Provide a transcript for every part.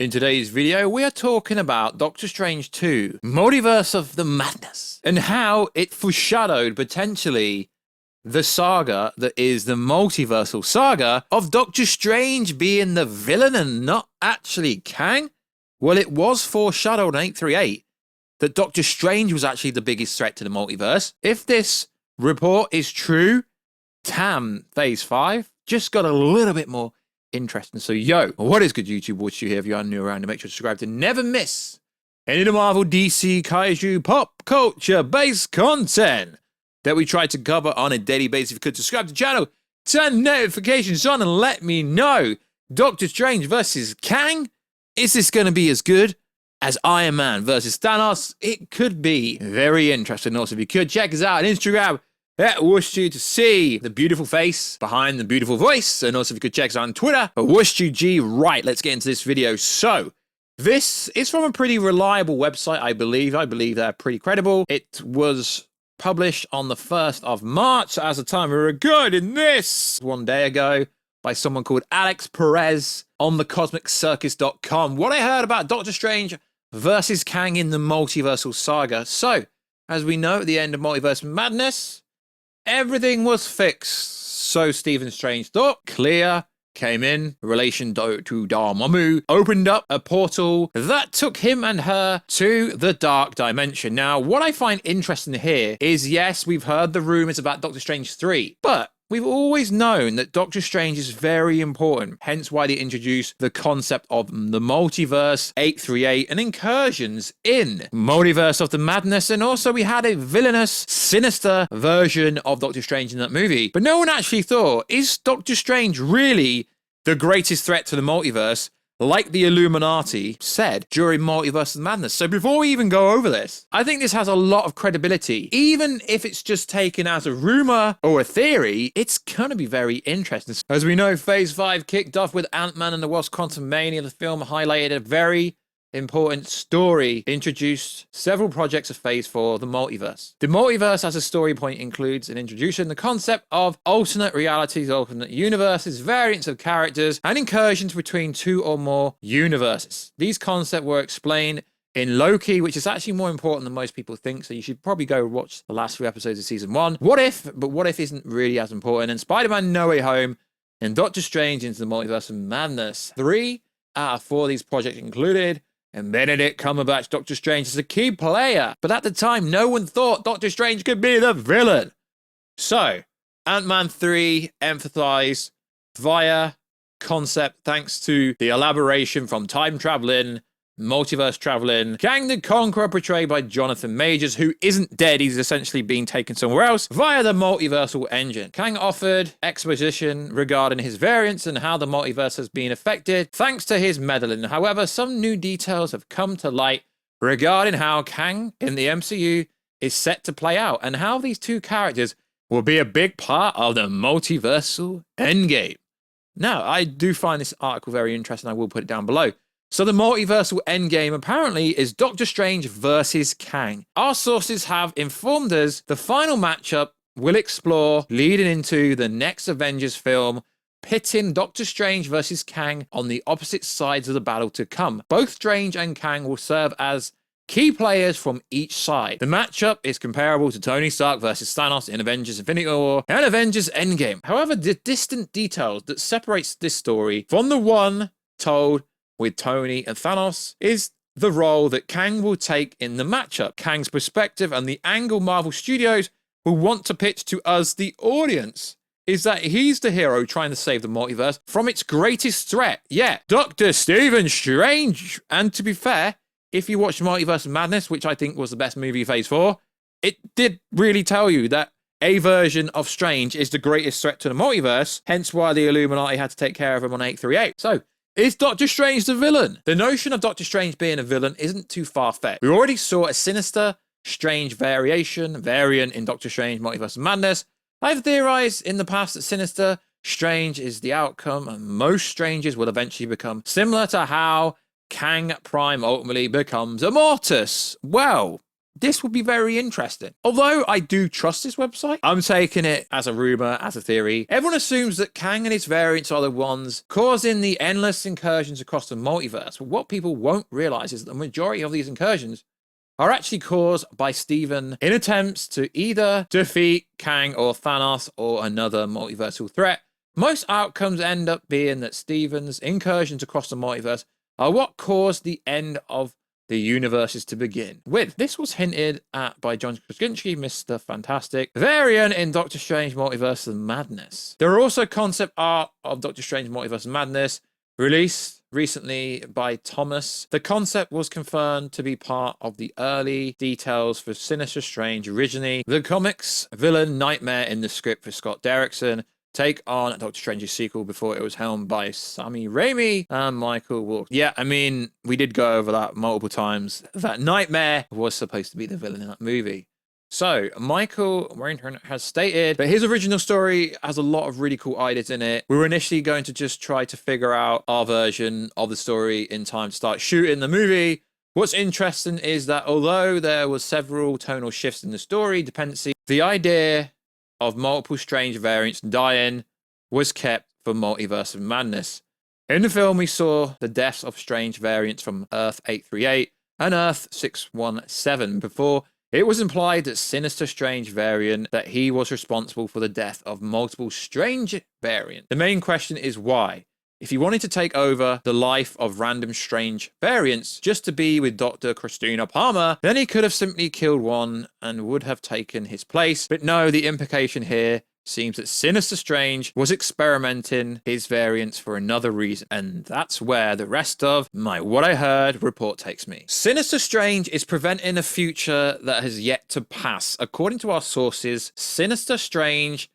In today's video, we are talking about Doctor Strange 2, Multiverse of the Madness, and how it foreshadowed potentially the saga that is the multiversal saga of Doctor Strange being the villain and not actually Kang. Well, it was foreshadowed in 838 that Doctor Strange was actually the biggest threat to the multiverse. If this report is true, Tam Phase 5 just got a little bit more interesting. So, what is good, YouTube? Watch you here if you are new around, to make sure to subscribe to never miss any of the Marvel, DC, Kaiju, pop culture based content that we try to cover on a daily basis. If you could subscribe to the channel, turn notifications on, and let me know. Doctor Strange versus Kang. Is this going to be as good as Iron Man versus Thanos? It could be very interesting. Also, if you could check us out on Instagram at Warstu to see the beautiful face behind the beautiful voice. And also, if you could check us out on Twitter at WarstuG. Right, let's get into this video. So, this is from a pretty reliable website, I believe. I believe they're pretty credible. It was published on the 1st of March, as the time we're recording this, one day ago, by someone called Alex Perez on thecosmiccircus.com. What I heard about Doctor Strange versus Kang in the multiversal saga. So, as we know, at the end of Multiverse Madness, everything was fixed. So Stephen Strange thought. Clea came in relation to Dormammu, opened up a portal that took him and her to the dark dimension. Now, what I find interesting here is, yes, we've heard the rumors about Doctor Strange 3, but we've always known that Doctor Strange is very important, hence why they introduced the concept of the multiverse, 838, and incursions in Multiverse of the Madness, and also we had a villainous, sinister version of Doctor Strange in that movie. But no one actually thought, is Doctor Strange really the greatest threat to the multiverse, like the Illuminati said during Multiverse of Madness? So before we even go over this, I think this has a lot of credibility. Even if it's just taken as a rumor or a theory, it's going to be very interesting. As we know, Phase 5 kicked off with Antman and the Wasp: Quantumania. The film highlighted a very important story, introduced several projects of Phase 4, the multiverse. The multiverse as a story point includes an introduction the concept of alternate realities, alternate universes, variants of characters, and incursions between two or more universes. These concepts were explained in Loki, which is actually more important than most people think, so you should probably go watch the last 3 episodes of Season 1. What If, but What If isn't really as important, and Spider-Man No Way Home, and Doctor Strange Into the Multiverse of Madness. 3 out of 4 of these projects included, and Benedict Cumberbatch, Doctor Strange, is a key player. But at the time, no one thought Doctor Strange could be the villain. So, Ant-Man 3 emphasized via concept, thanks to the elaboration from time traveling, multiverse traveling, Kang the Conqueror, portrayed by Jonathan Majors, who isn't dead, he's essentially being taken somewhere else, via the multiversal engine. Kang offered exposition regarding his variants and how the multiverse has been affected thanks to his meddling. However, some new details have come to light regarding how Kang in the MCU is set to play out, and how these two characters will be a big part of the multiversal endgame. Now, I do find this article very interesting. I will put it down below. So the multiversal endgame apparently is Doctor Strange versus Kang. Our sources have informed us the final matchup will explore leading into the next Avengers film, pitting Doctor Strange versus Kang on the opposite sides of the battle to come. Both Strange and Kang will serve as key players from each side. The matchup is comparable to Tony Stark versus Thanos in Avengers Infinity War and Avengers Endgame. However, the distant details that separates this story from the one told with Tony and Thanos is the role that Kang will take in the matchup, Kang's perspective, and the angle Marvel Studios will want to pitch to us, the audience, is that he's the hero trying to save the multiverse from its greatest threat yet, Dr. Stephen Strange. And to be fair, if you watch Multiverse of Madness, which I think was the best movie of Phase 4, it did really tell you that a version of Strange is the greatest threat to the multiverse, hence why the Illuminati had to take care of him on 838. So, is Doctor Strange the villain? The notion of Doctor Strange being a villain isn't too far-fetched. We already saw a sinister, strange variant in Doctor Strange Multiverse of Madness. I've theorized in the past that sinister, strange is the outcome, and most strangers will eventually become similar to how Kang Prime ultimately becomes Immortus. Well, this would be very interesting. Although I do trust this website, I'm taking it as a rumor, as a theory. Everyone assumes that Kang and his variants are the ones causing the endless incursions across the multiverse. But what people won't realize is that the majority of these incursions are actually caused by Steven in attempts to either defeat Kang or Thanos or another multiversal threat. Most outcomes end up being that Steven's incursions across the multiverse are what caused the end of the universes to begin with. This was hinted at by John Krasinski, Mr. Fantastic, variant in Doctor Strange Multiverse of Madness. There are also concept art of Doctor Strange Multiverse of Madness released recently by Thomas. The concept was confirmed to be part of the early details for Sinister Strange originally. The comics villain Nightmare in the script for Scott Derrickson take on Doctor Strange's sequel before it was helmed by Sammy Raimi and Michael Walker. Yeah, I mean, we did go over that multiple times. That Nightmare was supposed to be the villain in that movie. So, Michael Warrington has stated that his original story has a lot of really cool ideas in it. We were initially going to just try to figure out our version of the story in time to start shooting the movie. What's interesting is that although there was several tonal shifts in the story dependency, the idea of multiple Strange variants dying was kept for Multiverse of Madness. In the film, we saw the deaths of Strange variants from Earth 838 and Earth 617 before it was implied that Sinister Strange variant that he was responsible for the death of multiple Strange variants. The main question is why? If he wanted to take over the life of random Strange variants just to be with Dr. Christina Palmer, then he could have simply killed one and would have taken his place. But no, the implication here seems that Sinister Strange was experimenting his variants for another reason, and that's where the rest of my What I Heard report takes me. Sinister Strange is preventing a future that has yet to pass. According to our sources, Sinister Strange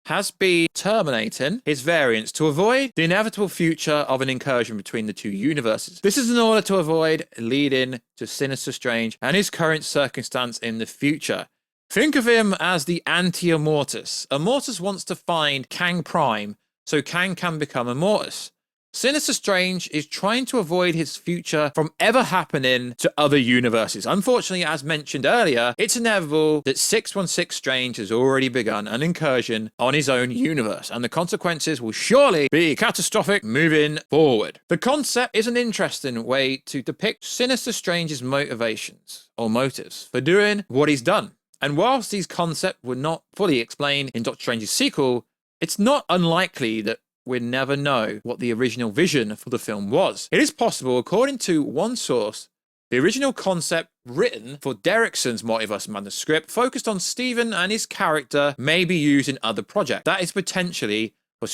has been terminating his variants to avoid the inevitable future of an incursion between the two universes. This is in order to avoid leading to Sinister Strange and his current circumstance in the future. Think of him as the anti-Immortus. Immortus wants to find Kang Prime so Kang can become Immortus. Sinister Strange is trying to avoid his future from ever happening to other universes. Unfortunately, as mentioned earlier, it's inevitable that 616 Strange has already begun an incursion on his own universe, and the consequences will surely be catastrophic moving forward. The concept is an interesting way to depict Sinister Strange's motivations or motives for doing what he's done. And whilst these concepts were not fully explained in Doctor Strange's sequel, it's not unlikely that we'll never know what the original vision for the film was. It is possible, according to one source, the original concept written for Derrickson's Multiverse Madness script focused on Steven and his character may be used in other projects. That is potentially for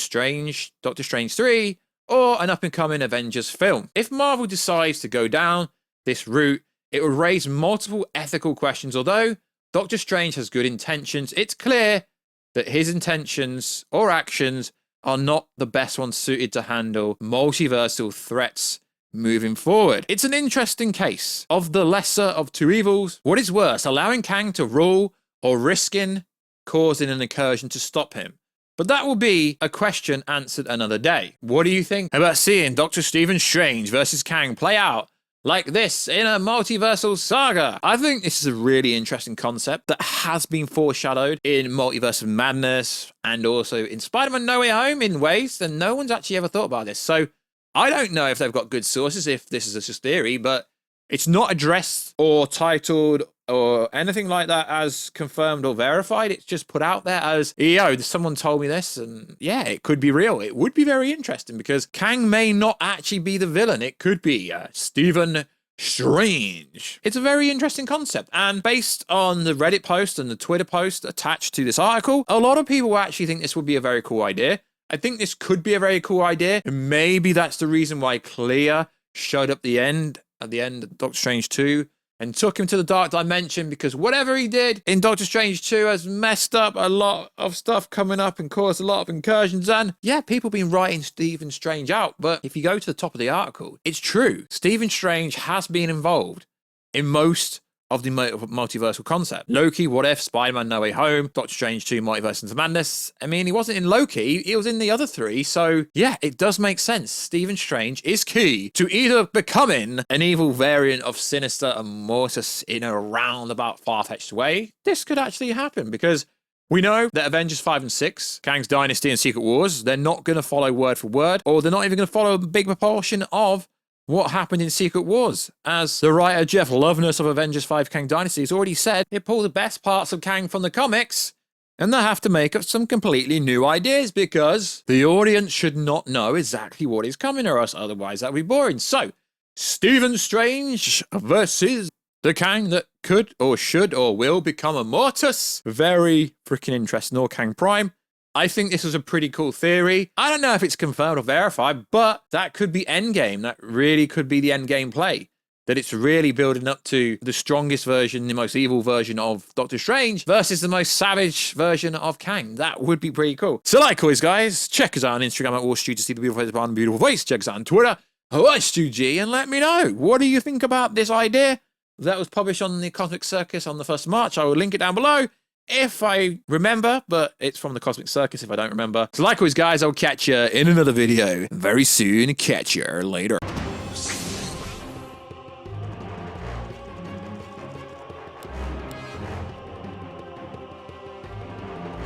Doctor Strange 3 or an up-and-coming Avengers film. If Marvel decides to go down this route, it would raise multiple ethical questions. Although Doctor Strange has good intentions, it's clear that his intentions or actions are not the best ones suited to handle multiversal threats moving forward. It's an interesting case of the lesser of two evils. What is worse, allowing Kang to rule or risking causing an incursion to stop him? But that will be a question answered another day. What do you think about seeing Dr. Stephen Strange versus Kang play out like this in a multiversal saga? I think this is a really interesting concept that has been foreshadowed in Multiverse of Madness and also in Spider-Man No Way Home in ways that no one's actually ever thought about this. So I don't know if they've got good sources, if this is just theory, but it's not addressed or titled or anything like that as confirmed or verified. It's just put out there as, yo, someone told me this, and yeah, it could be real. It would be very interesting because Kang may not actually be the villain. It could be Stephen Strange. It's a very interesting concept, and based on the Reddit post and the Twitter post attached to this article, a lot of people actually think this would be a very cool idea. I think this could be a very cool idea, and maybe that's the reason why Clea showed up at the end of Doctor Strange 2 and took him to the Dark Dimension, because whatever he did in Doctor Strange 2 has messed up a lot of stuff coming up and caused a lot of incursions. And yeah, people have been writing Stephen Strange out, but if you go to the top of the article, it's true. Stephen Strange has been involved in most of the multiversal concept. Loki, What If, Spider-Man, No Way Home, Doctor Strange 2, Multiverse into Madness. I mean, he wasn't in Loki, he was in the other three, so yeah, it does make sense. Stephen Strange is key to either becoming an evil variant of Sinister and Mortis in a roundabout far-fetched way. This could actually happen, because we know that Avengers 5 and 6, Kang's Dynasty and Secret Wars, they're not going to follow word for word, or they're not even going to follow a big proportion of what happened in Secret Wars. As the writer Jeff Loveness of Avengers 5 Kang Dynasty has already said, they pull the best parts of Kang from the comics, and they have to make up some completely new ideas, because the audience should not know exactly what is coming to us, otherwise that would be boring. So, Stephen Strange versus the Kang that could or should or will become a Mortis. Very freaking interesting. Or Kang Prime. I think this was a pretty cool theory. I don't know if it's confirmed or verified, but that could be Endgame. That really could be the Endgame play. That it's really building up to the strongest version, the most evil version of Doctor Strange versus the most savage version of Kang. That would be pretty cool. So like always, guys, check us out on Instagram at Warstu to see the beautiful faces behind the beautiful face. Check us out on Twitter, WarstuG, and let me know. What do you think about this idea that was published on the Cosmic Circus on the 1st of March? I will link it down below if I remember, but it's from the Cosmic Circus if I don't remember. So like always, guys, I'll catch you in another video very soon. Catch you later.